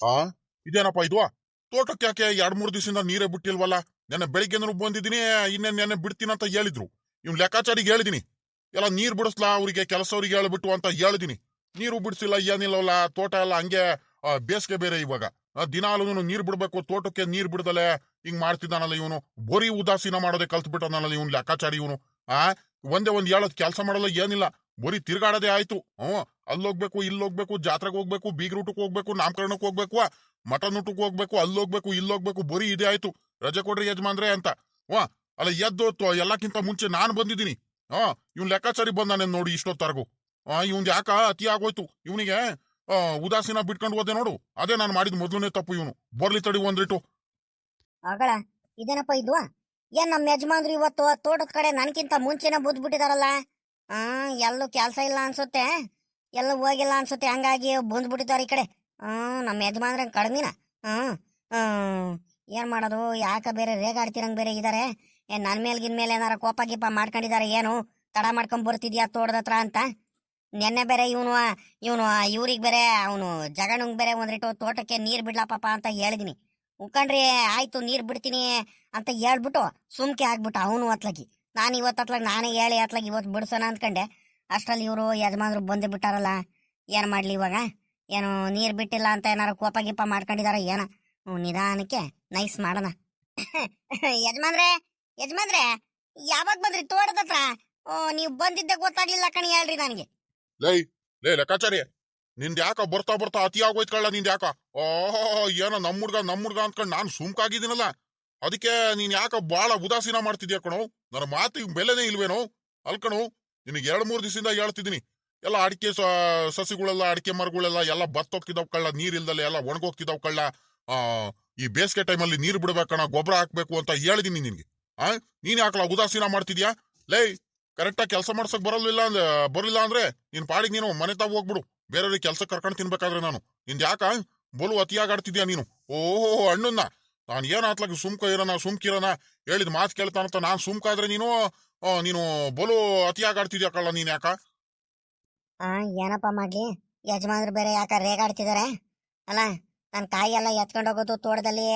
ಆ ಇದೇನಪ್ಪ ಇದು? ತೋಟಕ್ಕೆ ಯಾಕೆ 2-3 ದಿವಸದಿಂದ ನೀರೇ ಬಿಟ್ಟಿಲ್ವಲ್ಲ? ನೆನ್ನೆ ಬೆಳಿಗ್ಗೆ ಬಂದಿದ್ದೀನಿ, ಇನ್ನೇನ್ ನೆನ್ನೆ ಬಿಡ್ತೀನಿ ಅಂತ ಹೇಳಿದ್ರು. ಇವ್ನ್ ಲೆಕ್ಕಾಚಾರಿಗೆ ಹೇಳಿದೀನಿ, ಎಲ್ಲ ನೀರ್ ಬಿಡಿಸ್ಲಾ ಅವ್ರಿಗೆ, ಕೆಲಸವ್ರಿಗೆ ಹೇಳ್ಬಿಟ್ಟು ಅಂತ ಹೇಳಿದೀನಿ. ನೀರು ಬಿಡಿಸಿಲ್ಲ, ಏನಿಲ್ಲವಲ್ಲ. ತೋಟ ಎಲ್ಲ ಹಂಗೆ ಬೇಸಿಗೆ ಬೇರೆ ಇವಾಗ. ದಿನಾಲು ನೀರ್ ಬಿಡ್ಬೇಕು, ತೋಟಕ್ಕೆ ನೀರ್ ಬಿಡ್ದಲೆ ಹಿಂಗ್ ಮಾಡ್ತಿದ್ದಾನಲ್ಲ ಇವನು. ಬರೀ ಉದಾಸೀನ ಮಾಡೋದೇ ಕಲ್ತ್ ಬಿಟ್ಟನಲ್ಲ ಇವನು ಲೆಕ್ಕಾಚಾರಿ ಇವನು. ಆ ಒಂದೇ ಒಂದ್ ಹೇಳೋದ್ ಕೆಲಸ ಮಾಡಲ್ಲ, ಏನಿಲ್ಲ, ಬರೀ ತಿರ್ಗಾಡೋದೇ ಆಯ್ತು. ಅಲ್ಲೋಗ್ಬೇಕು, ಇಲ್ಲೋಗ್ಬೇಕು, ಜಾತ್ರೆಗೆ ಹೋಗ್ಬೇಕು, ಬೀಗ್ರೂಟಕ್ಕೆ ಹೋಗ್ಬೇಕು, ನಾಮಕರಣಕ್ಕೆ ಹೋಗ್ಬೇಕು, ಮಟನ್ ಊಟಕ್ಕೆ ಹೋಗ್ಬೇಕು, ಅಲ್ಲೋಗ್ಬೇಕು, ಇಲ್ಲೋಗ್ಬೇಕು, ಬರೀ ಇದೇ ಆಯ್ತು. ರಜೆ ಕೊಡ್ರಿ ಯಜಮಾನ್ರೆ ಅಂತ. ಅಲ್ಲ ಎದ್ದು ಎಲ್ಲಕ್ಕಿಂತ ಮುಂಚೆ ನಾನ್ ಬಂದಿದ್ದೀನಿ. ಇವ್ನ್ ಲೆಕ್ಕಾಚಾರಿ ಬಂದಾನೆ ನೋಡಿ ಇಷ್ಟೊತ್ತರ್ಗು. ಇವ್ನ್ ಯಾಕ ಅತಿ ಆಗೋಯ್ತು ಇವನಿಗೆ. ಉದಾಸೀನ ಬಿಟ್ಕೊಂಡು ಹೋದೆ ನೋಡು, ಅದೇ ನಾನು ಮಾಡಿದ ಮೊದಲನೇ ತಪ್ಪು. ಇವನು ಬರ್ಲಿ ತಡಿ ಒಂದ್ರಿಟ್ಟು. ಆಗಳ ಇದೇನಪ್ಪ ಇದು? ಏನ್ ನಮ್ಮ ಯಜಮಾನ್ರು ಇವತ್ತು ತೋಟದ ಕಡೆ ನನ್ಕಿಂತ ಮುಂಚೆನೆ ಬಂದ್ಬಿಟ್ಟಿದಾರಲ್ಲ. ಎಲ್ಲೂ ಕೆಲಸ ಇಲ್ಲ ಅನ್ಸುತ್ತೆ, ಎಲ್ಲೂ ಹೋಗಿಲ್ಲ ಅನ್ಸುತ್ತೆ, ಹಂಗಾಗಿ ಬಂದ್ಬಿಟ್ಟಿದ್ದಾರೆ ಈ ಕಡೆ. ನಮ್ಮ ಯಜಮಾನ್ರ ಕಡಿಮಿನ. ಏನ್ ಮಾಡೋದು, ಯಾಕ ಬೇರೆ ರೇಗಾಡ್ತಿರಂಗ್ ಬೇರೆ ಇದಾರೆ. ನನ್ ಮೇಲೆ ಏನಾರ ಕೋಪ ಗೀಪ ಮಾಡ್ಕೊಂಡಿದ್ದಾರೆ ಏನು? ತಡ ಮಾಡ್ಕೊಂಡ್ ಬರ್ತಿದ್ಯಾ ತೋಟದ ಹತ್ರ ಅಂತ. ನೆನ್ನೆ ಬೇರೆ ಇವನು ಇವ್ರಿಗೆ ಬೇರೆ ಅವನು ಜಗಣಂಗ್ ಬೇರೆ ಒಂದ್ರಿಟ್ಟು ತೋಟಕ್ಕೆ ನೀರ್ ಬಿಡ್ಲಪ್ಪ ಅಂತ ಹೇಳಿದೀನಿ. ಉಕ್ಕಂಡ್ರಿ ಆಯ್ತು ನೀರ್ ಬಿಡ್ತೀನಿ ಅಂತ ಹೇಳ್ಬಿಟ್ಟು ಸುಮ್ಕೆ ಆಗ್ಬಿಟ್ಟು ಅವನು ಅತ್ಲಾಗಿ. ನಾನು ಇವತ್ತು ಅತ್ಲಾಗ ನಾನೇ ಹೇಳಿ ಅತ್ಲಾಗಿ ಇವತ್ತು ಬಿಡ್ಸೋಣ ಅಂದ್ಕೊಂಡೆ. ಅಷ್ಟ್ರಲ್ಲಿ ಇವರು ಯಜಮಾನ್ರು ಬಂದು ಬಿಟ್ಟಾರಲ್ಲ. ಏನ್ ಮಾಡ್ಲಿ ಇವಾಗ? ಏನು ನೀರ್ ಬಿಟ್ಟಿಲ್ಲ ಅಂತ ಏನಾರ ಕೋಪ ಗೀಪ ಮಾಡ್ಕೊಂಡಿದಾರ ಏನ? ನಿಧಾನಕ್ಕೆ ನೈಸ್ ಮಾಡೋಣ. ಯಜಮಾನ್ರೆ ಯಾವಾಗ ಬಂದ್ರಿ ತೋಟದ ಹತ್ರ? ನೀವು ಬಂದಿದ್ದೆ ಗೊತ್ತಾಗ್ಲಿಲ್ಲ ಕಣಿ, ಹೇಳ್ರಿ ನನಗೆ. ಲೇ ಲೆಕ್ಕಾಚಾರಿ, ನಿಂದ ಯಾಕ ಬರ್ತಾ ಬರ್ತಾ ಅತಿ ಆಗೋಯ್ತು ಕಳ್ಳ. ನಿಂದ ಯಾಕ ಏನೋ ನಮ್ಮುಡ್ಗ ಅಂದ್ಕೊಂಡ್ ನಾನ್ ಸುಮ್ಕಾಗಿದ್ದೀನಲ್ಲ. ಅದಕ್ಕೆ ನೀನ್ ಯಾಕ ಬಾಳ ಉದಾಸೀನ ಮಾಡ್ತಿದ್ಯಾ ಕಣೋ. ನನ್ನ ಮಾತಿಗೆ ಬೆಲೆನೇ ಇಲ್ವೇನೋ? ಅಲ್ಕಣೋ, ನಿನಗೆ 2-3 ದಿವಸದಿಂದ ಹೇಳ್ತಿದ್ದೀನಿ. ಎಲ್ಲ ಅಡಿಕೆ ಸಸಿಗಳೆಲ್ಲ, ಅಡಿಕೆ ಮರಗಳೆಲ್ಲ ಎಲ್ಲ ಬತ್ತೋಗ್ತಿದಾವ್ ಕಳ್ಳ, ನೀರ್ ಇಲ್ದಲೆ ಎಲ್ಲ ಒಣಗೋಗ್ತಿದಾವ್ ಕಳ್ಳ. ಈ ಬೇಸಿಗೆ ಟೈಮಲ್ಲಿ ನೀರ್ ಬಿಡ್ಬೇಕಣ, ಗೊಬ್ಬರ ಹಾಕ್ಬೇಕು ಅಂತ ಹೇಳಿದೀನಿ ನಿನ್ಗೆ. ನೀನ್ ಯಾಕಲ್ಲ ಉದಾಸೀನ ಮಾಡ್ತಿದ್ಯಾ? ಲೇ, ಕರೆಕ್ಟಾಗಿ ಕೆಲಸ ಮಾಡ್ಸಕ್ ಬರಲಿಲ್ಲ ಅಂದ್ರೆ ನಿನ್ ಪಾಡಿಗೆ ನೀನು ಮನೆ ತಾವ್ ಹೋಗ್ಬಿಡು. ಬೇರೆಯವ್ರಿಗೆ ಕೆಲಸ ಕರ್ಕೊಂಡು ತಿನ್ಬೇಕಾದ್ರೆ ನಾನು. ನಿಂದ ಯಾಕ ಬೋಲು ಅತಿಯಾಗಾಡ್ತಿದ್ಯಾ ನೀನು? ಓಹೋ ಅಣ್ಣನ್ನ ನಾನು ಏನ್ ಆತ್ಲಾಗ ಸುಮ್ಕಿರೋಣ ಹೇಳಿದ್ ಮಾತು ಕೇಳ್ತಾನಂತ ನಾನ್ ಸುಮ್ಕಾದ್ರೆ ನೀನು ಬೋಲು ಅತಿಯಾಗಾಡ್ತಿದ್ಯಾ ಕಳ್ಳ. ನೀನ್ ಯಾಕ? ಏನಪ್ಪ ಮಾಡ್ಲಿ, ಯಜಮಾನ್ರು ಬೇರೆ ಯಾಕ ರೇಗಾಡ್ತಿದಾರೆ ಅಲ್ಲ. ನನ್ ಕಾಯಿ ಎಲ್ಲ ಎತ್ಕೊಂಡು ಹೋಗೋದು ತೋಟದಲ್ಲಿ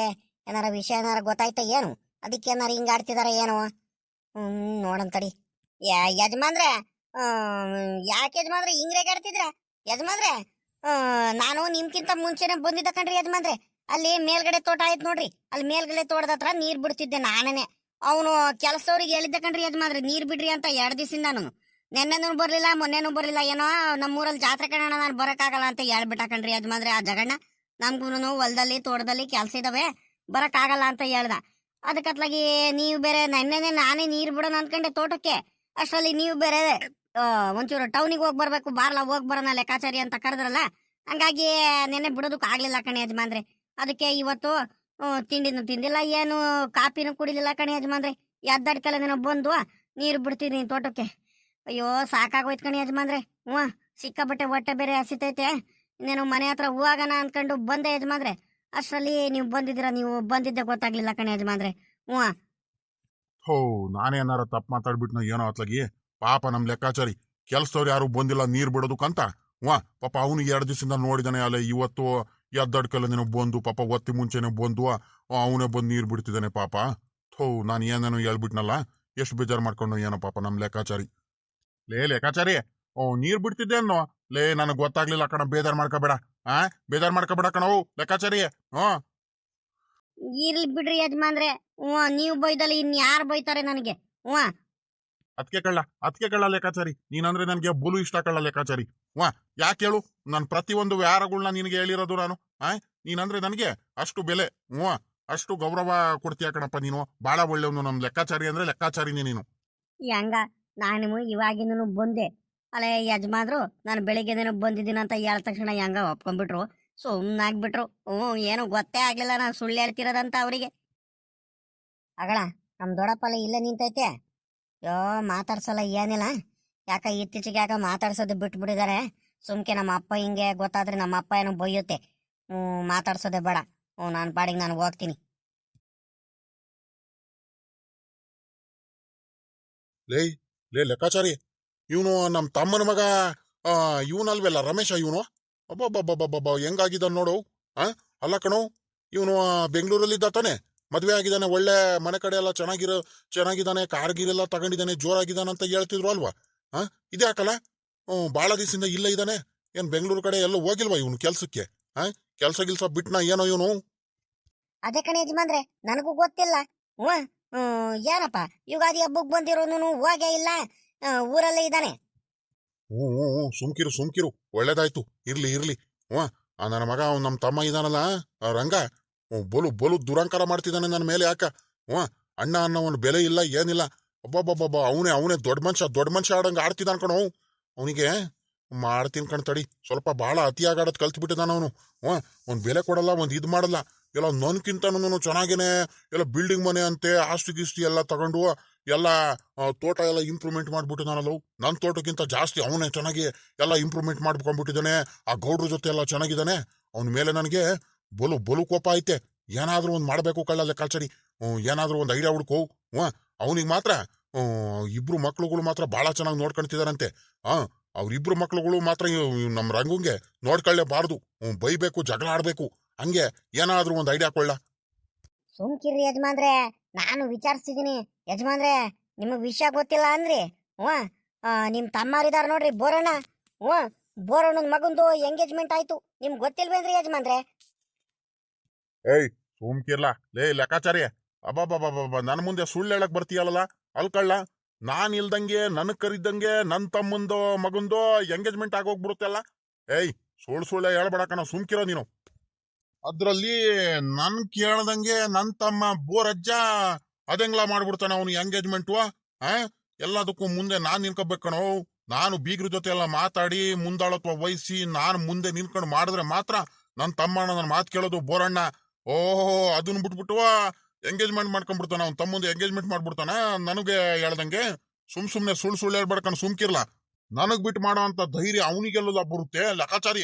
ಏನಾರ ವಿಷಯ ಏನಾರ ಗೊತ್ತಾಯ್ತ ಏನು? ಅದಕ್ಕೆ ಏನಾರ ಹಿಂಗ ಆಡ್ತಿದಾರ ಏನು? ನೋಡಂತಡಿ. ಯಜಮಾನ್ರೆ, ಯಾಕೆ ಯಜಮಾನ್ರೆ ಹಿಂಗ್ ರೇಗಾಡ್ತಿದ್ರ? ಯಜಮಾನ್ರೆ, ನಾನು ನಿಮ್ಕಿಂತ ಮುಂಚೆನೆ ಬಂದಿದ್ದ ಕಣ್ರಿ ಯಜಮಾನ್ರೆ. ಅಲ್ಲಿ ಮೇಲ್ಗಡೆ ತೋಟ ಆಯ್ತು ನೋಡ್ರಿ, ಅಲ್ಲಿ ಮೇಲ್ಗಡೆ ತೋಟದ ಹತ್ರ ನೀರ್ ಬಿಡ್ತಿದ್ದೆ ನಾನೇನೆ. ಅವನು ಕೆಲಸದವ್ರಿಗೆ ಹೇಳಿದ್ದ ಕಣ್ರಿ ಯಜಮಾನ್ರೆ, ನೀರ್ ಬಿಡ್ರಿ ಅಂತ 2 ದಿವಸದಿಂದ. ನಾನು ನೆನ್ನೆನೂ ಬರ್ಲಿಲ್ಲ, ಮೊನ್ನೆನೂ ಬರ್ಲಿಲ್ಲ. ಏನೋ ನಮ್ಮೂರಲ್ಲಿ ಜಾತ್ರೆ ಕಣ, ನಾನು ಬರಕ್ಕಾಗಲ್ಲ ಅಂತ ಹೇಳ್ಬಿಟ್ಟ ಕಣ್ರಿ ಯಜಮಾನ್ರೆ ಆ ಜಗಣ್ಣ. ನಮ್ಗೂ ಹೊಲದಲ್ಲಿ ತೋಟದಲ್ಲಿ ಕೆಲಸ ಇದಾವೆ, ಬರಕ್ಕಾಗಲ್ಲ ಅಂತ ಹೇಳ್ದ. ಅದಕ್ಕತ್ಲಾಗಿ ನೀವು ಬೇರೆ ನೆನ್ನೆನೆ ನಾನೇ ನೀರ್ ಬಿಡೋಣ ಅನ್ಕೊಂಡೆ ತೋಟಕ್ಕೆ. ಅಷ್ಟರಲ್ಲಿ ನೀವು ಬೇರೆ ಒಂಚೂರು ಟೌನಿಗೆ ಹೋಗಿ ಬರ್ಬೇಕು, ಬಾರ್ಲ ಹೋಗಿ ಬರೋಣ ಲೆಕ್ಕಾಚಾರಿ ಅಂತ ಕರೆದ್ರಲ್ಲ. ಹಂಗಾಗಿ ನೆನ್ನೆ ಬಿಡೋದಕ್ಕೆ ಆಗ್ಲಿಲ್ಲ ಕಣೆ ಯಜಮಾನ್ರೆ. ಅದಕ್ಕೆ ಇವತ್ತು ತಿಂಡಿನೂ ತಿಂದಿಲ್ಲ, ಏನು ಕಾಪಿನೂ ಕುಡಿಲಿಲ್ಲ ಕಣೆ ಯಜಮಾನ್ರೆ. ಎದ್ದಾಡ್ಕೆಲ್ಲ ಬಂದು ನೀರು ಬಿಡ್ತೀನಿ ತೋಟಕ್ಕೆ. ಅಯ್ಯೋ ಸಾಕಾಗೋಯ್ತು ಕಣೆ ಯಜಮಾನ್ರೆ. ಸಿಕ್ಕಾಬಟ್ಟೆ ಹೊಟ್ಟೆ ಬೇರೆ ಹಸಿತೈತೆ. ಇನ್ನೇನು ಮನೆ ಹತ್ರ ಹೂವಾಗಣ ಅನ್ಕೊಂಡು ಬಂದೆ ಯಜಮಾನ್ರೆ. ಅಷ್ಟರಲ್ಲಿ ನೀವು ಬಂದಿದ್ದೀರಾ, ನೀವು ಬಂದಿದ್ದೆ ಗೊತ್ತಾಗ್ಲಿಲ್ಲ ಕಣೆ ಯಜಮಾನ್ರೆ. ನಾನೇನಾರ ತಪ್ಪು ಮಾತಾಡ್ಬಿಟ್ನ ಏನೋ ಅತ್ಲಾಗಿ. ಪಾಪ ನಮ್ ಲೆಕ್ಕಾಚಾರಿ ಕೆಲ್ಸದವ್ರು ಯಾರು ಬಂದಿಲ್ಲ ನೀರ್ ಬಿಡೋದಕ್ಕಂತ. ಪಾಪ ಅವನಿಗೆ 2 ದಿವಸದಿಂದ ನೋಡಿದಾನೆ ಅಲ್ಲ. ಇವತ್ತು ಎದ್ದಡ್ಕಲ್ಲ ನೀನು ಬಂದು ಪಾಪ ಒತ್ತಿ ಮುಂಚೆನೆ ಬಂದು ಅವನೇ ಬಂದು ನೀರ್ ಬಿಡ್ತಿದ್ದಾನೆ ಪಾಪ. ನಾನು ಏನೇನೋ ಹೇಳ್ಬಿಟ್ನಲ್ಲ, ಎಷ್ಟು ಬೇಜಾರು ಮಾಡ್ಕೊಂಡು ಏನೋ ಪಾಪ ನಮ್ ಲೆಕ್ಕಾಚಾರಿ. ಲೆಕ್ಕಾಚಾರಿ, ನೀರ್ ಬಿಡ್ತಿದ್ದೆ ಅನ್ನೋ. ನನಗ್ ಗೊತ್ತಾಗ್ಲಿಲ್ಲ ಕಣ, ಬೇಜಾರ್ ಮಾಡ್ಕೋಬೇಡ. ಬೇಜಾರ್ ಮಾಡ್ಕೋಬೇಡ ಕಣವು ಲೆಕ್ಕಾಚಾರಿ. ಇರ್ಲಿ ಬಿಡ್ರಿ ಯಜಮಾನ್ರೆ. ನೀವು ಬೈದಲ್ಲಿ ಇನ್ಯಾರು ಬೈತಾರೆ ನನಗೆ? ಅದಕ್ಕೆ ಕಳ್ಳ ಲೆಕ್ಕಾಚಾರಿ, ನೀನಂದ್ರೆ ನನ್ಗೆ ಬುಲು ಇಷ್ಟ ಕಳ್ಳ ಲೆಕ್ಕಾಚಾರಿ. ಯಾಕೆ ಹೇಳು, ನನ್ ಪ್ರತಿಯೊಂದು ವ್ಯಾರಗಳನ್ನ ನಿನಗೆ ಹೇಳಿರೋದು ನಾನು. ನೀನಂದ್ರೆ ನನಗೆ ಅಷ್ಟು ಬೆಲೆ, ಅಷ್ಟು ಗೌರವ ಕೊಡ್ತೀಯ ಕಣಪ್ಪ ನೀನು. ಬಾಳ ಒಳ್ಳೆಯವನು ನಮ್ ಲೆಕ್ಕಾಚಾರಿ ಅಂದ್ರೆ ಲೆಕ್ಕಾಚಾರಿನೇ ನೀನು. ಹೆಂಗ ನಾನು ಇವಾಗಿನ ಬಂದೆ ಅಲ್ಲೇ ಯಜಮಾನ್ರು ನಾನು ಬೆಳಿಗ್ಗೆದೇನು ಬಂದಿದ್ದೀನಿ ಅಂತ ಹೇಳಿದ ತಕ್ಷಣ ಹೆಂಗ ಒಪ್ಕೊಂಡ್ಬಿಟ್ರು, ಸುಮ್ಮನಾಗ್ಬಿಟ್ರು. ಏನು ಗೊತ್ತೇ ಆಗ್ಲಿಲ್ಲ ನಾನು ಸುಳ್ಳು ಹೇಳ್ತಿರೋದಂತ ಅವರಿಗೆ. ಅಗಳ ನಮ್ ದೊಡ್ಡಪ್ಪಲ್ಲ ಇಲ್ಲೇ ನಿಂತೈತೆ. ಯೋ ಮಾತಾಡ್ಸಲ್ಲ ಏನಿಲ್ಲ. ಯಾಕ ಇತ್ತೀಚೆಗೆ ಯಾಕ ಮಾತಾಡ್ಸೋದು ಬಿಟ್ಬಿಟ್ಟಿದ್ದಾರೆ. ಸುಮ್ಕೆ ನಮ್ಮ ಅಪ್ಪ ಹಿಂಗೆ ಗೊತ್ತಾದ್ರೆ ನಮ್ಮ ಅಪ್ಪ ಏನೋ ಬೈಯುತ್ತೆ. ಮಾತಾಡ್ಸೋದೆ ಬೇಡ. ನಾನು ಪಾಡಿಗೆ ನಾನು ಹೋಗ್ತೀನಿ. ಲೇ ಲೆಕ್ಕಾಚಾರಿ, ಇವನು ನಮ್ ತಮ್ಮನ ಮಗ ಇವನಲ್ವೆಲ್ಲ ರಮೇಶ ಇವನು. ಅಬ್ಬಬ್ಬಬ್ಬಬ್ಬ ಹೆಂಗಾಗಿದ್ದಾನ ನೋಡು. ಅಲ್ಲ ಕಣೋ, ಇವನು ಬೆಂಗಳೂರಲ್ಲಿದ್ದ ತಾನೆ, ಮದ್ವೆ ಆಗಿದ್ದಾನೆ, ಒಳ್ಳೆ ಮನೆ ಕಡೆ ಎಲ್ಲ ಚೆನ್ನಾಗಿದ್ದಾನೆ, ಕಾರ್ ಗೀರೆಲ್ಲ ತಗೊಂಡಿದ್ದಾನೆ, ಜೋರಾಗಿದ್ದಾನೆ ಅಂತ ಹೇಳ್ತಿದ್ರು ಅಲ್ವಾ? ಹಾ, ಇದೇ ಹಾಕಲ್ಲ. ಬಾಳ ದಿವಸದಿಂದ ಇಲ್ಲೇ ಇದ್ದಾನೆ. ಏನ್ ಬೆಂಗಳೂರು ಕಡೆ ಎಲ್ಲೋ ಹೋಗಿಲ್ವಾ ಇವನು ಕೆಲ್ಸಕ್ಕೆ? ಹಾ, ಕೆಲ್ಸ ಬಿಟ್ನಾ ಏನೋ ಇವನು? ಅದೇ ಕಣೆ ಯಜಮಾನ್ರೆ, ನನಗೂ ಗೊತ್ತಿಲ್ಲ. ಹ್ಮ್ ಏನಪ್ಪ, ಯುಗಾದಿ ಹಬ್ಬಕ್ಕೆ ಬಂದಿರೋನು ಹೋಗೇ ಇಲ್ಲ, ಊರಲ್ಲೇ ಇದ್ದಾನೆ. ಹ್ಞೂ ಸುಮ್ಕಿರು ಒಳ್ಳೇದಾಯ್ತು. ಇರ್ಲಿ. ಹ್ಞೂ ನನ್ನ ಮಗ ಅವ್ನು ನಮ್ಮ ತಮ್ಮ ಇದಾನಲ್ಲ, ಆ ರಂಗ, ಬಲು ದುರಂಕಾರ ಮಾಡ್ತಿದ್ದಾನೆ ನನ್ನ ಮೇಲೆ. ಯಾಕ? ಹ್ಞೂ ಅಣ್ಣ ಅನ್ನೋ ಒಂದು ಬೆಲೆ ಇಲ್ಲ, ಏನಿಲ್ಲ. ಒಬ್ಬೊಬ್ಬೊಬ್ಬ ಅವನೇ ದೊಡ್ಡ ಮನುಷ್ಯ ಆಡಂಗ ಆಡ್ತಿದ್ದಾನ ಕಣೋ. ಅವನಿಗೆ ಮಾಡ್ತೀನಿ ಕಣ್ ತಡಿ. ಸ್ವಲ್ಪ ಭಾಳ ಅತಿಯಾಗಾಡೋದು ಕಲ್ತ್ಬಿಟ್ಟಿದ್ದಾನ ಅವನು. ಹ್ಞೂ ಒಂದು ಬೆಲೆ ಕೊಡಲ್ಲ, ಒಂದು ಇದು ಮಾಡಲ್ಲ. ಎಲ್ಲ ನನ್ಕಿಂತನೂ ಚೆನ್ನಾಗೇನೆ ಎಲ್ಲ ಬಿಲ್ಡಿಂಗ್ ಮನೆ ಅಂತೆ, ಆಸ್ತಿ ಗೀಸ್ತಿ ಎಲ್ಲ ತಗೊಂಡು ಎಲ್ಲ ತೋಟ ಎಲ್ಲ ಇಂಪ್ರೂವ್ಮೆಂಟ್ ಮಾಡ್ಬಿಟ್ಟಿದ್ದಾನಲ್ಲ. ನನ್ನ ತೋಟಕ್ಕಿಂತ ಜಾಸ್ತಿ ಅವನೇ ಚೆನ್ನಾಗಿ ಎಲ್ಲ ಇಂಪ್ರೂವ್ಮೆಂಟ್ ಮಾಡ್ಕೊಂಡ್ಬಿಟ್ಟಿದ್ದಾನೆ. ಆ ಗೌಡ್ರ ಜೊತೆ ಎಲ್ಲ ಚೆನ್ನಾಗಿದ್ದಾನೆ. ಅವನ ಮೇಲೆ ನನಗೆ ಬಲು ಕೋಪ ಐತೆ. ಏನಾದ್ರೂ ಒಂದು ಮಾಡಬೇಕು ಕಳ್ಳ ಲೆಕ್ಕಾಚಾರಿ. ಏನಾದ್ರೂ ಒಂದು ಐಡಿಯಾ ಹುಡ್ಕೋ. ಅವನಿಗೆ ಮಾತ್ರ ಇಬ್ರು ಮಕ್ಳುಗಳು ಮಾತ್ರ ಬಹಳ ಚೆನ್ನಾಗಿ ನೋಡ್ಕೊಂತಿದಾರಂತೆ. ಅವ್ರಿಬ್ರು ಮಕ್ಳುಗಳು ಮಾತ್ರ ನಮ್ಮ ರಂಗಂಗೆ ನೋಡ್ಕೊಳ್ಳೇಬಾರ್ದು. ಬೈಬೇಕು, ಜಗಳ ಆಡ್ಬೇಕು. ಹಂಗೆ ಏನಾದ್ರೂ ಒಂದು ಐಡಿಯಾ ಕೊಳ್ಳ. ಸುಮ್ಕಿರ್ರಿ ಯಜಮಾನ್ರೆ, ನಾನು ವಿಚಾರಿಸ್ತಿದ್ದೀನಿ. ಯಜಮಾನ್ರೆ, ನಿಮಗ್ ವಿಷಯ ಗೊತ್ತಿಲ್ಲ ಅಂದ್ರಿ. ನಿಮ್ ತಮ್ಮರಿದಾರ ನೋಡ್ರಿ, ಬೋರಣ್ಣ. ಬೋರಣ್ಣನ ಮಗಂದು ಎಂಗೇಜ್ಮೆಂಟ್ ಆಯ್ತು. ನಿಮ್ಗೆ ಗೊತ್ತಿಲ್ವೇನ್ರಿ ಯಜಮಾನ್ರೆ? ಏಯ್ ಸುಮ್ಕಿರ್ಲಾ ಲೇ ಲೆಕ್ಕಾಚಾರಿ. ಅಬ್ಬಬ್ಬಬ್ಬ, ನನ್ನ ಮುಂದೆ ಸುಳ್ಳು ಹೇಳಕ್ ಬರ್ತೀಯಲ್ಲ ಅಲ್ಕಳ್ಳ. ನಾನ್ ಇಲ್ದಂಗೆ ನನಗ್ ಕರಿದ್ದಂಗೆ ನನ್ನ ತಮ್ಮಂದು ಮಗಂದು ಎಂಗೇಜ್ಮೆಂಟ್ ಆಗೋಗ್ಬಿಡುತ್ತಲ್ಲ. ಏಯ್ ಸುಳ್ಳು ಹೇಳ್ಬೇಡ ಕಣ, ಸುಮ್ಕಿರೋ ನೀನು. ಅದ್ರಲ್ಲಿ ನನ್ ಕೇಳ್ದಂಗೆ ನನ್ನ ತಮ್ಮ ಬೋರಜ್ಜ ಅದೆಂಗ್ಲಾ ಮಾಡ್ಬಿಡ್ತಾನ ಅವನು ಎಂಗೇಜ್ಮೆಂಟು. ಎಲ್ಲದಕ್ಕೂ ಮುಂದೆ ನಾನ್ ನಿನ್ಕೋಬೇಕು ಕಣೋ. ನಾನು ಬೀಗ್ರ ಜೊತೆ ಎಲ್ಲ ಮಾತಾಡಿ ಮುಂದಾಳತ್ವ ವಹಿಸಿ ನಾನು ಮುಂದೆ ನಿನ್ಕೊಂಡು ಮಾಡಿದ್ರೆ ಮಾತ್ರ ನನ್ನ ತಮ್ಮಣ್ಣ ನನ್ನ ಮಾತು ಕೇಳೋದು ಬೋರಣ್ಣ. ಓಹೋ, ಅದನ್ನ ಬಿಟ್ಬಿಟ್ಟು ಎಂಗೇಜ್ಮೆಂಟ್ ಮಾಡ್ಕೊಂಡ್ಬಿಡ್ತಾನ, ಅವ್ನ ತಮ್ಮಂದು ಎಂಗೇಜ್ಮೆಂಟ್ ಮಾಡ್ಬಿಡ್ತಾನ ನನಗೆ ಹೇಳ್ದಂಗೆ. ಸುಮ್ನೆ ಸುಳ್ಳು ಹೇಳ್ಬೇಡ್ಕಣ, ಸುಮ್ಕಿರ್ಲ. ನನಗ್ ಬಿಟ್ಟು ಮಾಡೋ ಅಂತ ಧೈರ್ಯ ಅವನಿಗೆಲ್ಲ ಬರುತ್ತೆ ಲೆಕ್ಕಾಚಾರಿ.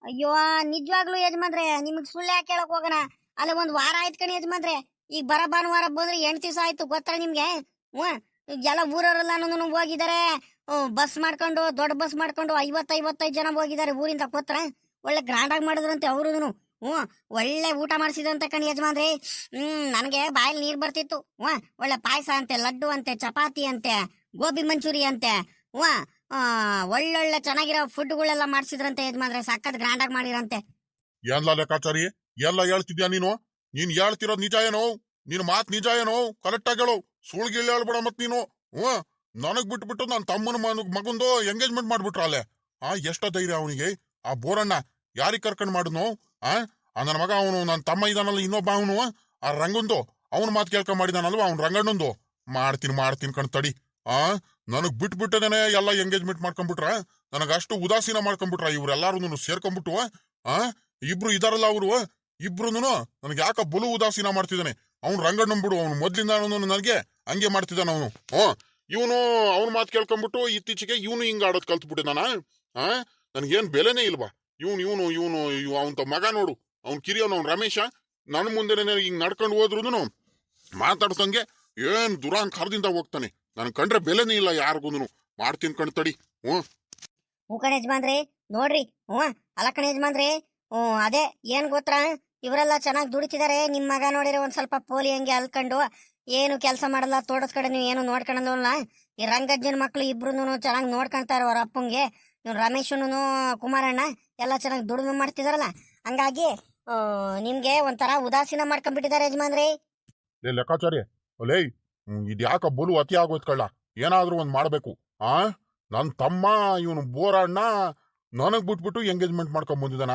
ಅಯ್ಯೋ, ನಿಜವಾಗ್ಲೂ ಯಜಮಾನ್ರೆ, ನಿಮಗ್ ಸುಳ್ಳು ಯಾಕೆ ಹೇಳಕ್ ಹೋಗೋಣ? ಅಲ್ಲ, ಒಂದ್ ವಾರ ಆಯ್ತು ಕಣಿ ಯಜಮಾನ್ರೆ. ಈಗ ಬರ ಭಾನುವಾರ ಬಂದ್ರೆ 8 ದಿವಸ ಆಯ್ತು, ಗೊತ್ತಾ ನಿಮ್ಗೆ? ಎಲ್ಲ ಊರವರೆಲ್ಲ ಹೋಗಿದ್ದಾರೆ. ಬಸ್ ಮಾಡ್ಕೊಂಡು, ದೊಡ್ಡ ಬಸ್ ಮಾಡ್ಕೊಂಡು 50-55 ಜನ ಹೋಗಿದ್ದಾರೆ ಊರಿಂದ. ಗೊತ್ತಾ? ಒಳ್ಳೆ ಗ್ರಾಂಡ್ ಆಗಿ ಮಾಡಿದ್ರಂತೆ ಅವ್ರು. ಒಳ್ಳೆ ಊಟ ಮಾಡಿಸಿದಂತೆ ಕಣಿ ಯಜಮಾನ್ರಿ. ನನಗೆ ಬಾಯಲ್ಲಿ ನೀರ್ ಬರ್ತಿತ್ತು. ಒಳ್ಳೆ ಪಾಯಸ ಅಂತೆ, ಲಡ್ಡು ಅಂತೆ, ಚಪಾತಿ ಅಂತೆ, ಗೋಬಿ ಮಂಚೂರಿ ಅಂತೆ. ಒಳ್ಳೊಳ್ಳೆ ಚೆನ್ನಾಗಿರೋ ಫುಡ್ಗಳೆಲ್ಲ ಮಾಡ್ಸಿದ್ರಂತೆ ಯಜಮಾನ್ರೆ. ಸಖತ್ ಗ್ರಾಂಡ್ ಆಗಿ ಮಾಡಿರಂತೆ. ಎಲ್ಲ ಲೆಕ್ಕಾಚಾರಿ ಎಲ್ಲ ಹೇಳ್ತಿದ್ಯಾ ನೀನು? ನೀನ್ ಹೇಳ್ತಿರೋದ್ ನಿಜ ಏನೋ? ನಿನ್ ಮಾತ್ ನಿಜ ಏನೋ? ಕರೆಕ್ಟ್ ಆಗಿ ಹೇಳು, ಸುಳ್ಗಿಳ್ಳಿ ಹೇಳ್ಬೇಡ ಮತ್ ನೀನು. ನನಗ್ ಬಿಟ್ಬಿಟ್ಟು ನನ್ನ ತಮ್ಮನ ಮಗಂದು ಎಂಗೇಜ್ಮೆಂಟ್ ಮಾಡ್ಬಿಟ್ರ ಅಲ್ಲೇ. ಎಷ್ಟ ಧೈರ್ಯ ಅವನಿಗೆ? ಆ ಬೋರಣ್ಣ ಯಾರಿಗ್ ಕರ್ಕೊಂಡ್ ಮಾಡಿದ್ನು? ನನ್ನ ಮಗ ಅವನು, ನನ್ನ ತಮ್ಮ ಇದಾನಲ್ಲ ಇನ್ನೊಬ್ಬ, ಅವನು ಆ ರಂಗಂದು ಅವನ್ ಮಾತು ಕೇಳ್ಕೊಂಡ್ ಮಾಡಿದಾನಲ್ವ, ಅವ್ನ್ ರಂಗಣ್ಣಂದು. ಮಾಡ್ತೀನಿ ಕಣ್ ತಡಿ. ನನಗ್ ಬಿಟ್ಬಿಟ್ಟದೇನೆ ಎಲ್ಲ ಎಂಗೇಜ್ಮೆಂಟ್ ಮಾಡ್ಕೊಂಡ್ಬಿಟ್ರ. ನನಗ ಅಷ್ಟು ಉದಾಸೀನ ಮಾಡ್ಕೊಂಡ್ಬಿಟ್ರ ಇವ್ರೆಲ್ಲಾರು ಸೇರ್ಕೊಂಡ್ಬಿಟ್ಟು. ಇಬ್ರು ಇದಾರಲ್ಲ ಅವರು, ಇಬ್ರುನು ನನಗೆ ಯಾಕ ಬಲು ಉದಾಸೀನ ಮಾಡ್ತಿದ್ದಾನೆ. ಅವ್ನು ರಂಗಣ್ಣನ್ ಬಿಡು, ಅವ್ನು ಮೊದ್ಲಿಂದ ನನಗೆ ಹಂಗೆ ಮಾಡ್ತಿದ್ದಾನ ಅವನು. ಇವನು ಅವ್ನ ಮಾತು ಕೇಳ್ಕೊಂಡ್ಬಿಟ್ಟು ಇತ್ತೀಚೆಗೆ ಇವನು ಹಿಂಗ ಆಡೋದ್ ಕಲ್ತ್ಬಿಟ್ಟಿದಾನ. ನನ್ಗೇನ್ ಬೆಲೆನೇ ಇಲ್ವಾ? ಇವನು ಅವಂತ ಮಗ ನೋಡು, ಅವ್ನ್ ಕಿರಿಯವನು, ಅವ್ನ್ ರಮೇಶ. ನನ್ ಮುಂದೆ ಹಿಂಗ್ ನಡ್ಕೊಂಡು ಹೋದ್ರು ಮಾತಾಡ್ಸಂಗೆ ಏನ್ ದುರಾಂಕಾರದಿಂದ ಹೋಗ್ತಾನೆ. ನನ್ ಕಂಡ್ರೆ ಬೆಲೆನೇ ಇಲ್ಲ ಯಾರಿಗೂನು. ಮಾಡ್ತೀನಿ ಕಣ್ ತಡಿ. ಕಣ ಯಜಮಾನ್ರಿ, ನೋಡ್ರಿ. ಅಲ್ಲ ಕಣ ಯಜಮಾನ್ರಿ, ಅದೇ ಏನ್ ಗೊತ್ತಾ, ಇವರೆಲ್ಲ ಚೆನ್ನಾಗಿ ದುಡಿತಿದ್ದಾರೆ. ನಿಮ್ ಮಗ ನೋಡಿದ್ರೆ ಒಂದ್ ಸ್ವಲ್ಪ ಪೋಲಿ ಹಂಗೆ ಅಲ್ಕೊಂಡು ಏನು ಕೆಲಸ ಮಾಡಲ್ಲ, ತೋಟದ ಕಡೆ ನೀವು ಏನು ನೋಡ್ಕೊಳ್ಳಲ್ಲ. ಈ ರಂಗಜ್ಜನ ಮಕ್ಳು ಇಬ್ರು ಚೆನ್ನಾಗಿ ನೋಡ್ಕೊಂತಾರೆ ಅವ್ರ ಅಪ್ಪಂಗೆ. ಇವ್ನು ರಮೇಶನು ಕುಮಾರಣ್ಣ ಎಲ್ಲ ಚೆನ್ನಾಗಿ ದುಡಿಮೆ ಮಾಡ್ತಿದಾರಲ್ಲ, ಹಂಗಾಗಿ ನಿಮ್ಗೆ ಒಂಥರ ಉದಾಸೀನ ಮಾಡ್ಕೊಂಡ್ಬಿಟ್ಟಿದ್ದಾರೆ ಯಜಮಾನ್ರಿ. ಲೆಕ್ಕಾಚಾರಿ ಅಲೇ, ಇದ್ಯಾಕ ಬಲು ಅತಿ ಆಗೋಯ್ತು ಕಳ್ಳ. ಏನಾದ್ರೂ ಒಂದ್ ಮಾಡ್ಬೇಕು. ನನ್ ತಮ್ಮ ಇವನು ಬೋರಣ್ಣ ನನಗ್ ಬಿಟ್ಬಿಟ್ಟು ಎಂಗೇಜ್ಮೆಂಟ್ ಮಾಡ್ಕೊಂಡ್ ಬಂದಿದ್ದಾನ.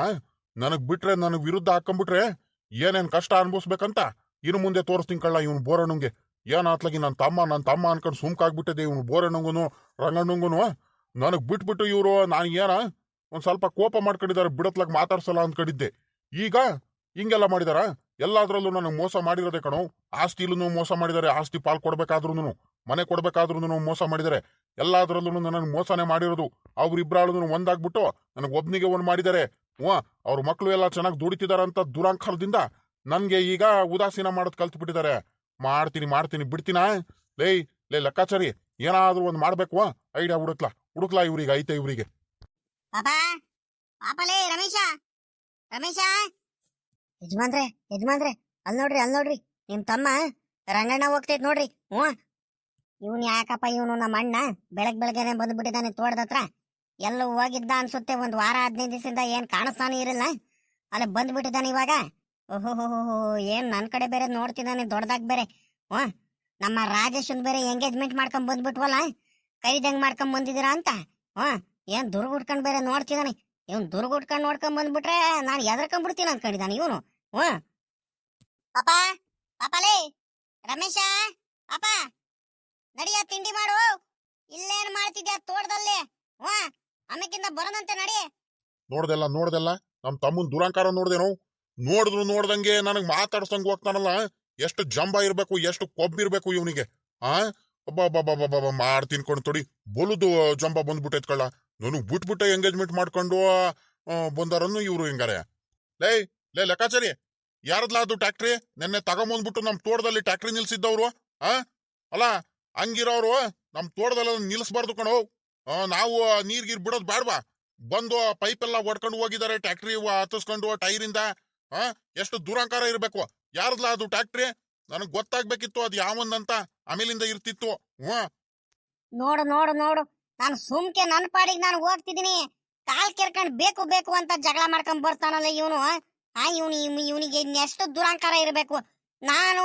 ನನಗ್ ಬಿಟ್ರೆ, ನನಗ್ ವಿರುದ್ಧ ಹಾಕೊಂಡ್ಬಿಟ್ರೆ ಏನೇನ್ ಕಷ್ಟ ಅನ್ಭವಿಸ್ಬೇಕಂತ ಇನ್ನು ಮುಂದೆ ತೋರಿಸ್ತೀನಿ ಕಳ್ಳ ಇವನು ಬೋರಣ್ಣಂಗೆ. ಏನಾತ್ಲಾಗಿ ನನ್ನ ತಮ್ಮ ಅನ್ಕೊಂಡು ಸುಮ್ಕಾಗ್ಬಿಟ್ಟಿದೆ ಇವನು ಬೋರಣ್ಣಂಗುನು ರಂಗಣ್ಣಂಗುನು. ನನಗ್ ಬಿಟ್ಬಿಟ್ಟು ಇವ್ರು ನಾನು ಏನ ಒಂದ್ ಸ್ವಲ್ಪ ಕೋಪ ಮಾಡ್ಕೊಂಡಿದ್ದಾರೆ, ಬಿಡತ್ಲಾಗ ಮಾತಾಡ್ಸಲ್ಲ ಅಂದ್ಕೊಂಡಿದ್ದೆ. ಈಗ ಹಿಂಗೆಲ್ಲ ಮಾಡಿದಾರ. ಎಲ್ಲಾದ್ರಲ್ಲೂ ನನಗೆ ಮೋಸ ಮಾಡಿರೋದೆ ಕಣೋ. ಆಸ್ತಿಲೂ ಮೋಸ ಮಾಡಿದ್ದಾರೆ, ಆಸ್ತಿ ಪಾಲ್ ಕೊಡ್ಬೇಕಾದ್ರೂ, ಮನೆ ಕೊಡ್ಬೇಕಾದ್ರೂ ಮೋಸ ಮಾಡಿದ್ದಾರೆ. ಎಲ್ಲಾದ್ರಲ್ಲೂ ನನಗೆ ಮೋಸನೆ ಮಾಡಿರೋದು. ಅವ್ರಿಬ್ರಾಳು ಒಂದಾಗ್ಬಿಟ್ಟು ನನಗೆ ಒಬ್ನಿಗೆ ಒಂದ್ ಮಾಡಿದ್ದಾರೆ. ಅವ್ರ ಮಕ್ಳು ಎಲ್ಲ ಚೆನ್ನಾಗಿ ದುಡಿತಿದಾರಂತ ದುರಾಂಕಾರದಿಂದ ನನ್ಗೆ ಈಗ ಉದಾಸೀನ ಮಾಡೋದ್ ಕಲ್ತ್ ಬಿಟ್ಟಿದ್ದಾರೆ. ಮಾಡ್ತೀನಿ ಬಿಡ್ತೀನ? ಲೇ ಲೆಕ್ಕಾಚಾರಿ, ಏನಾದ್ರೂ ಒಂದ್ ಮಾಡ್ಬೇಕು. ಐಡಿಯಾ ಹುಡುಕ್ಲಾ ಇವ್ರಿಗೆ ಐತೆ ಇವ್ರಿಗೆ. ಪಾಪಲೇ ರಮೇಶ ಯಜಮಾನ್ರೆ ಯಜಮಾನ್ರೆ, ಅಲ್ ನೋಡ್ರಿ ನಿಮ್ ತಮ್ಮ ರಂಗಣ್ಣ ಹೋಗ್ತೈತ್ ನೋಡ್ರಿ. ಹ್ಞೂ, ಇವನ್ ಯಾಕಪ್ಪ ಇವನು ನಮ್ಮ ಅಣ್ಣ ಬೆಳಗ್ಗೆನೆ ಬಂದ್ಬಿಟ್ಟಿದ್ದಾನೆ ತೋಟದತ್ರ. ಎಲ್ಲ ಹೋಗಿದ್ದ ಅನ್ಸುತ್ತೆ, ಒಂದ್ ವಾರ 15 ದಿವಸದಿಂದ ಏನ್ ಕಾಣಿಸ್ತಾನೆ ಇರಲ್ಲ, ಅಲ್ಲಿ ಬಂದ್ಬಿಟ್ಟಿದ್ದಾನೆ ಇವಾಗ. ಓಹೋ, ಏನ್ ನನ್ ಕಡೆ ಬೇರೆ ನೋಡ್ತಿದ್ದಾನೆ ದೊಡ್ಡದಾಗ ಬೇರೆ. ಹ್ಞೂ, ನಮ್ಮ ರಾಜೇಶನ್ ಬೇರೆ ಎಂಗೇಜ್ಮೆಂಟ್ ಮಾಡ್ಕೊಂಡ್ ಬಂದ್ಬಿಟ್ವಲ್ಲ, ಕೈದಂಗ್ ಮಾಡ್ಕೊಂಡ್ ಬಂದಿದ್ದೀರಾ ಅಂತ. ಹ್ಞೂ, ಏನ್ ದುರ್ಗುಟ್ಕೊಂಡ್ ಬೇರೆ ನೋಡ್ತಿದ್ದಾನೆ. ಇವನ್ ದುರ್ಗುಟ್ಕೊಂಡ್ ನೋಡ್ಕೊಂಡ್ ಬಂದ್ಬಿಟ್ರೆ ನಾನು ಎದರ್ಕೊಂಡ್ಬಿಡ್ತೀನಿ ಅನ್ಕೊಂಡಿದ್ದಾನೆ ಇವನು. ಹ್ಞೂ, ಪಾಪ ಪಾಪಲೇ ರಮೇಶ, ಪಾಪ ನಡಿಯ ತಿಂಡಿ ಮಾಡು. ಇಲ್ಲೇನ್ ಮಾಡ್ತಿದ್ಯಾ ತೋಟದಲ್ಲಿ? ಹ್ಞೂ, ಆಮೇಕಿಂದ ಬರೋದಂತೆ ನಡಿ. ನೋಡ್ದೆಲ್ಲ ನಮ್ ತಮ್ಮನ್ ದುರಂಕಾರ ನೋಡ್ದೇನು? ನೋಡ್ದಂಗೆ ನನಗ್ ಮಾತಾಡ್ಸಂಗ್ ಹೋಗ್ತಾನಲ್ಲ. ಎಷ್ಟು ಜಂಬ ಇರ್ಬೇಕು, ಎಷ್ಟು ಕೊಬ್ಬಿರ್ಬೇಕು ಇವನಿಗೆ. ಆ ಒಬ್ಬ ಮಾಡ್ತೀನಿ ಕೊಂಡು ತೊಡಿ ಬೊಲುದು ಜಂಬ ಬಂದ್ಬಿಟ್ಟೈತ್ ಕಳ್ಳ. ನನಗ್ ಬಿಟ್ಬಿಟ್ಟೆ ಎಂಗೇಜ್ಮೆಂಟ್ ಮಾಡ್ಕೊಂಡು ಬಂದಾರನ್ನು ಇವ್ರು ಹಿಂಗಾರೆ. ಲೇ ಲೆಕ್ಕಾಚಾರಿ, ಯಾರದ್ಲ ಅದು ಟ್ಯಾಕ್ಟ್ರಿ ನೆನ್ನೆ ತಗೊಂಬಂದ್ಬಿಟ್ಟು ನಮ್ ತೋಟದಲ್ಲಿ ಟ್ಯಾಕ್ಟ್ರಿ ನಿಲ್ಸಿದ್ದವ್ರು? ಅಲ್ಲ, ಹಂಗಿರೋರು ನಮ್ ತೋಟದಲ್ಲಿ ನಿಲ್ಸ್ಬಾರ್ದು ಕಣೋ. ನಾವು ನೀರ್ಗೀರ್ ಬಿಡೋದ್ ಬ್ಯಾಡ್ವಾ? ಬಂದು ಪೈಪ್ ಎಲ್ಲ ಹೊಡ್ಕೊಂಡು ಹೋಗಿದ್ದಾರೆ ಟ್ಯಾಕ್ಟ್ರಿ ಹತ್ತಿಸ್ಕೊಂಡು ಟೈರಿಂದ. ಎಷ್ಟು ದುರಂಕಾರ ಇರ್ಬೇಕು. ಯಾರದ್ಲ ಅದು ಟ್ಯಾಕ್ಟ್ರಿ? ನನಗ್ ಗೊತ್ತಾಗ್ಬೇಕಿತ್ತು ಅದ್ ಯಾವಂದಂತ, ಆಮೇಲಿಂದ ಇರ್ತಿತ್ತು. ನೋಡು ನೋಡು ನೋಡು, ನಾನು ಸುಮ್ಕೆ ನನ್ನ ಪಾಡಿಗೆ ನಾನು ಹೋಗ್ತಿದ್ದೀನಿ, ಕಾಲ್ ಕೆರ್ಕೊಂಡ್ ಬೇಕು ಅಂತ ಜಗಳ ಮಾಡ್ಕೊಂಡ್ ಬರ್ತಾನಲ್ಲ ಇವನು. ಇವನಿಗೆ ಇನ್ನೆಷ್ಟು ದುರಂಕಾರ ಇರ್ಬೇಕು. ನಾನು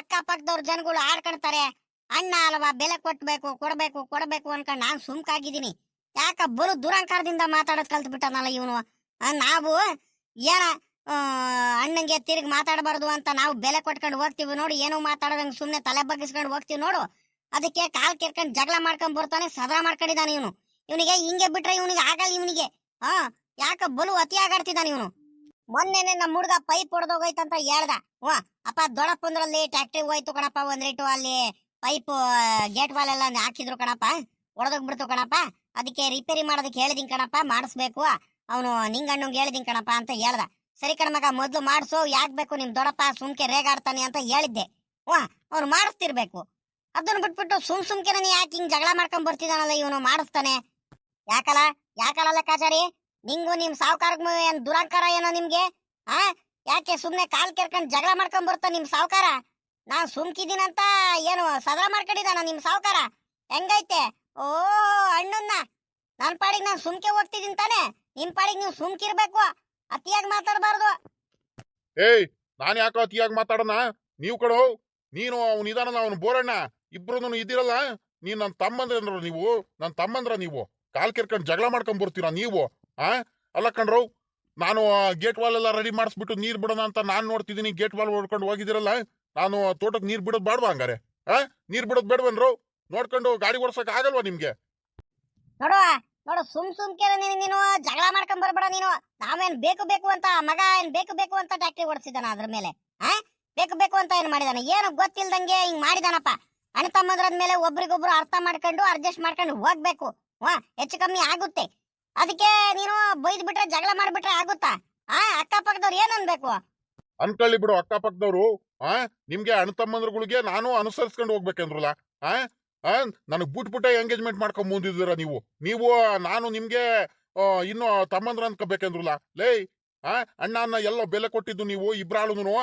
ಅಕ್ಕಪಕ್ಕದವ್ರ ಜನಗಳು ಆಡ್ಕೊಳ್ತಾರೆ, ಅಣ್ಣ ಅಲ್ವಾ ಬೆಲೆ ಕೊಡ್ಬೇಕು ಅನ್ಕೊಂಡ್ ನಾನು ಸುಮ್ಕಾಗಿದ್ದೀನಿ. ಯಾಕ ಬರು ದುರಂಕಾರದಿಂದ ಮಾತಾಡೋದ್ ಕಲ್ತ್ ಬಿಟ್ಟನಲ್ಲ ಇವನು. ನಾವು ಏನ ಅಣ್ಣಂಗೆ ತಿರುಗಿ ಮಾತಾಡಬಾರ್ದು ಅಂತ ನಾವು ಬೆಲೆ ಕೊಟ್ಕೊಂಡು ಹೋಗ್ತೀವಿ ನೋಡು, ಏನೋ ಮಾತಾಡೋದಂಗೆ ಸುಮ್ನೆ ತಲೆ ಬಗ್ಗಿಸ್ಕೊಂಡು ಹೋಗ್ತೀವಿ ನೋಡು. ಅದಕ್ಕೆ ಕಾಲ್ ಕೆರ್ಕೊಂಡ್ ಜಗಳ ಮಾಡ್ಕೊಂಡ್ ಬರ್ತಾನೆ, ಸದಾ ಮಾಡ್ಕೊಂಡಿದ್ದಾನೆ ಇವನು. ಇವನಿಗೆ ಹಿಂಗೆ ಬಿಟ್ರೆ ಇವನಿಗೆ ಆಗಲ್ಲ ಇವನಿಗೆ. ಯಾಕ ಬಲು ಅತಿ ಆಗಾಡ್ತಿದ್ದಾನೆ ಇವನು. ಮೊನ್ನೆನೆ ನಮ್ಮ ಹುಡುಗ ಪೈಪ್ ಹೊಡೆದೋಗೈತಂತ ಹೇಳ್ದ. ಅಪ್ಪ ದೊಡ್ಡಪ್ಪಂದ್ರಲ್ಲಿ ಟ್ಯಾಕ್ಟ್ರಿ ಹೋಯ್ತು ಕಣಪ್ಪ, ಒಂದ್ರೇಟು ಅಲ್ಲಿ ಪೈಪ್ ಗೇಟ್ ವಾಲ್ ಎಲ್ಲ ಹಾಕಿದ್ರು ಕಣಪ್ಪ, ಹೊಡೆದೋಗ್ಬಿಡ್ತು ಕಣಪ್ಪ. ಅದಕ್ಕೆ ರಿಪೇರಿ ಮಾಡೋದಕ್ಕೆ ಹೇಳಿದೀನಿ ಕಣಪ್ಪ, ಮಾಡಿಸ್ಬೇಕು. ಅವನು ನಿಂಗಣ್ಣಂಗೆ ಹೇಳಿದೀನಿ ಕಣಪ್ಪ ಅಂತ ಹೇಳ್ದ. ಸರಿ ಕಣಮಗ, ಮೊದ್ಲು ಮಾಡಿಸು, ಯಾಕ್ ಬೇಕು ನಿಮ್ ದೊಡ್ಡಪ್ಪ ಸುಮ್ಕೆ ರೇಗಾಡ್ತಾನೆ ಅಂತ ಹೇಳಿದ್ದೆ. ಅವ್ನು ಮಾಡಿಸ್ತಿರ್ಬೇಕು. ಅದನ್ನ ಬಿಟ್ಬಿಟ್ಟು ಸುಮ್ಕೆ ಯಾಕೆ ಹಿಂಗ್ ಜಗಳ ಮಾಡ್ಕೊಂಡ್ ಬರ್ತಿದಾನಲ್ಲ ಇವನು, ಮಾಡಿಸ್ತಾನೆ. ಯಾಕಲ್ಲ ಲೆಕ್ಕಾಚಾರಿ, ನಿಂಗು ನಿಮ್ ಸಾವುಕಾರಗ್ ಏನ್ ದುರಂಕಾರ ಏನೋ ನಿಮ್ಗೆ? ಯಾಕೆ ಸುಮ್ನೆ ಕಾಲ್ ಕೆರ್ಕೊಂಡ್ ಜಗಳ ಮಾಡ್ಕೊಂಡ್ ಬರ್ತಾ ನಿಮ್ ಸಾವುಕಾರ? ನಾನ್ ಸುಮ್ಕಿದ್ದೀನಂತ ಏನು ಸದಾ ಮಾಡ್ಕೊಂಡಿದ್ದಾನ ನಿಮ್ ಸಾವುಕಾರ? ಹೆಂಗೈತೆ? ಓ ಅಣ್ಣನ್ನ ನನ್ ಪಾಡಿಗೆ ನಾನ್ ಸುಮ್ಕೆ ಹೋಗ್ತಿದ್ದೀನಿ ತಾನೆ, ನಿಮ್ ಪಾಡಿಗೆ ನೀವು ಸುಮ್ಕಿರ್ಬೇಕು, ಅತಿಯಾಗಿ ಮಾತಾಡಬಾರ್ದು. ನಾನ್ ಯಾಕೋ ಅತಿಯಾಗಿ ಮಾತಾಡೋಣ? ನೀವು ಕಡೋ, ನೀನು ಅವ್ನು ಇದಾನಲ್ಲ ಅವನು ಬೋರಣ್ಣ, ಇಬ್ರು ಇದಿರಲ್ಲ. ನೀನ್ ನನ್ ತಮ್ಮಂದ್ರ ನೀವು, ನನ್ ತಮ್ಮಂದ್ರ ನೀವು ಕಾಲ್ ಕೆರ್ಕೊಂಡ್ ಜಗಳ ಮಾಡ್ಕೊಂಡ್ ಬರ್ತೀರಾ ನೀವು? ಅಲ್ಲ ಕಣ್ರು, ನಾನು ಗೇಟ್ ವಾಲ್ ಎಲ್ಲ ರೆಡಿ ಮಾಡಿಸ್ಬಿಟ್ಟು ನೀರ್ ಬಿಡೋಣ ಅಂತ ನಾನ್ ನೋಡ್ತಿದ್ದೀನಿ. ಗೇಟ್ ವಾಲ್ ಹೊಡ್ಕೊಂಡು ಹೋಗಿದಿರಲ್ಲ, ನಾನು ತೋಟಕ್ಕೆ ನೀರ್ ಬಿಡೋದ್ ಬೇಡವಾ ಹಂಗಾರೆ? ನೀರ್ ಬಿಡೋದ್ ಬೇಡವನ್ರು? ನೋಡ್ಕೊಂಡು ಗಾಡಿ ಓಡ್ಸಕ್ ಆಗಲ್ವಾ ನಿಮ್ಗೆ? ನೋಡು ಸುಮ್ಕೆ ನೀನು ಜಗಳ ಮಾಡ್ಕೊಂಡ್ ಬರ್ಬೇಡ ನೀನು. ನಾವೇನ್ ಬೇಕು ಅಂತ ಮಗ ಏನ್ ಬೇಕು ಅಂತ ಟ್ಯಾಕ್ಟ್ರಿ ಓಡಿಸಿದಾನ ಅದ್ರ ಮೇಲೆ? ಬೇಕು ಅಂತ ಏನ್ ಮಾಡಿದಾನ? ಏನು ಗೊತ್ತಿಲ್ದಂಗೆ ಹಿಂಗ್ ಮಾಡಿದಾನಪ್ಪ. ಅಣ್ಣ ತಮ್ಮದ್ರದ್ಮೇಲೆ ಒಬ್ರಿಗೊಬ್ರು ಅರ್ಥ ಮಾಡ್ಕೊಂಡು ಅಡ್ಜಸ್ಟ್ ಮಾಡ್ಕೊಂಡು ಹೋಗ್ಬೇಕು. ಹೆಚ್ಚು ಕಮ್ಮಿ ಆಗುತ್ತೆ. ಅದಕ್ಕೆ ನೀನು ಬೈದ್ ಬಿಟ್ರೆ ಜಗಳ ಮಾಡ್ಬಿಟ್ರೆ ಆಗುತ್ತಾ? ಅಕ್ಕಪಕ್ಕದವ್ರು ಏನ್ ಅನ್ಬೇಕು? ಅನ್ಕೊಳ್ಳಿ ಬಿಡು, ಅಕ್ಕಪಕ್ಕದವ್ರು ನಿಮ್ಗೆ ಅಣ್ಣ ತಮ್ಮಂದ್ರಗಳಿಗೆ ನಾನು ಅನುಸರಿಸ್ಕೊಂಡು ಹೋಗ್ಬೇಕಂದ್ರಲ್ಲ. ನನಗ್ ಬಿಟ್ಬಿಟ್ಟೆ ಎಂಗೇಜ್ಮೆಂಟ್ ಮಾಡ್ಕೊಂಡ್ ಮುಂದಿದ್ದೀರ ನೀವು ನಾನು ನಿಮ್ಗೆ ಇನ್ನು ತಮ್ಮಂದ್ರ ಅನ್ಕೋಬೇಕಂದ್ರಲ್ಲ. ಲೇ ಅಣ್ಣ ಎಲ್ಲೋ ಬೆಲೆ ಕೊಟ್ಟಿದ್ದು ನೀವು ಇಬ್ರಾಳುನು.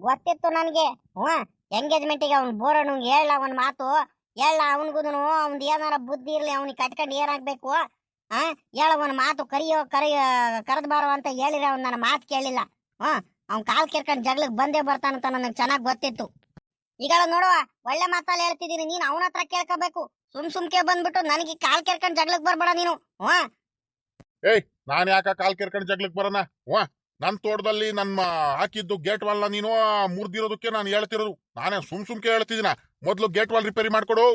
ಗೊತ್ತಿತ್ತು ನನ್ಗೆ. ಎಂಗೇಜ್ಮೆಂಟಿಗೆ ಅವ್ನ್ ಬೋರಣ್ಣು ಹೇಳ ಅವನ್ ಮಾತು ಹೇಳ, ಅವನ್ಗುನು ಅವ್ನ್ ಏನಾರ ಬುದ್ಧಿ ಇರ್ಲಿ, ಅವ್ನಿಗೆ ಕಟ್ಕೊಂಡು ಏನಾಗ್ಬೇಕು ಹೇಳ ಒಂದ್ ಮಾತು. ಕರೆದ್ ಬಾರೋ ಅಂತ ಹೇಳಿರ ಅವ್ನ್ ನನ್ನ ಮಾತು ಕೇಳಿಲ್ಲ. ಅವ್ನ್ ಕಾಲ್ ಕೆರ್ಕೊಂಡ್ ಜಗ್ಲಕ್ ಬಂದೇ ಬರ್ತಾನಂತ ನನಗ್ ಚೆನ್ನಾಗ್ ಗೊತ್ತಿತ್ತು. ಈಗ ನೋಡುವ, ಒಳ್ಳೆ ಮಾತಲ್ಲಿ ಹೇಳ್ತಿದೀನಿ, ನೀನ್ ಅವನ ಹತ್ರ ಕೇಳ್ಕೋಬೇಕು. ಸುಮ್ಕೆ ಬಂದ್ಬಿಟ್ಟು ನನಗೆ ಕಾಲ್ ಕೆರ್ಕೊಂಡ್ ಜಗ್ಲಕ್ ಬರ್ಬೇಡ ನೀನು. ನಾನ್ ಯಾಕ ಕಾಲ್ ಕೆರ್ಕೊಂಡ್ ಜಗ್ಲಕ್ ಬರೋಣ? ನನ್ ತೋಟದಲ್ಲಿ ನನ್ನ ಹಾಕಿದ್ದು ಗೇಟ್ ವಾಲ್ ನೀನು ಮುರ್ದಿರೋದಕ್ಕೆ ನಾನು ಹೇಳ್ತಿರೋದು. ನಾನೇ ಸುಮ್ಕೆ ಹೇಳ್ತಿದ್ದೀನ, ಮೊದ್ಲು ಗೇಟ್ ವಾಲ್ ರಿಪೇರಿ ಮಾಡ್ಕೊಡು.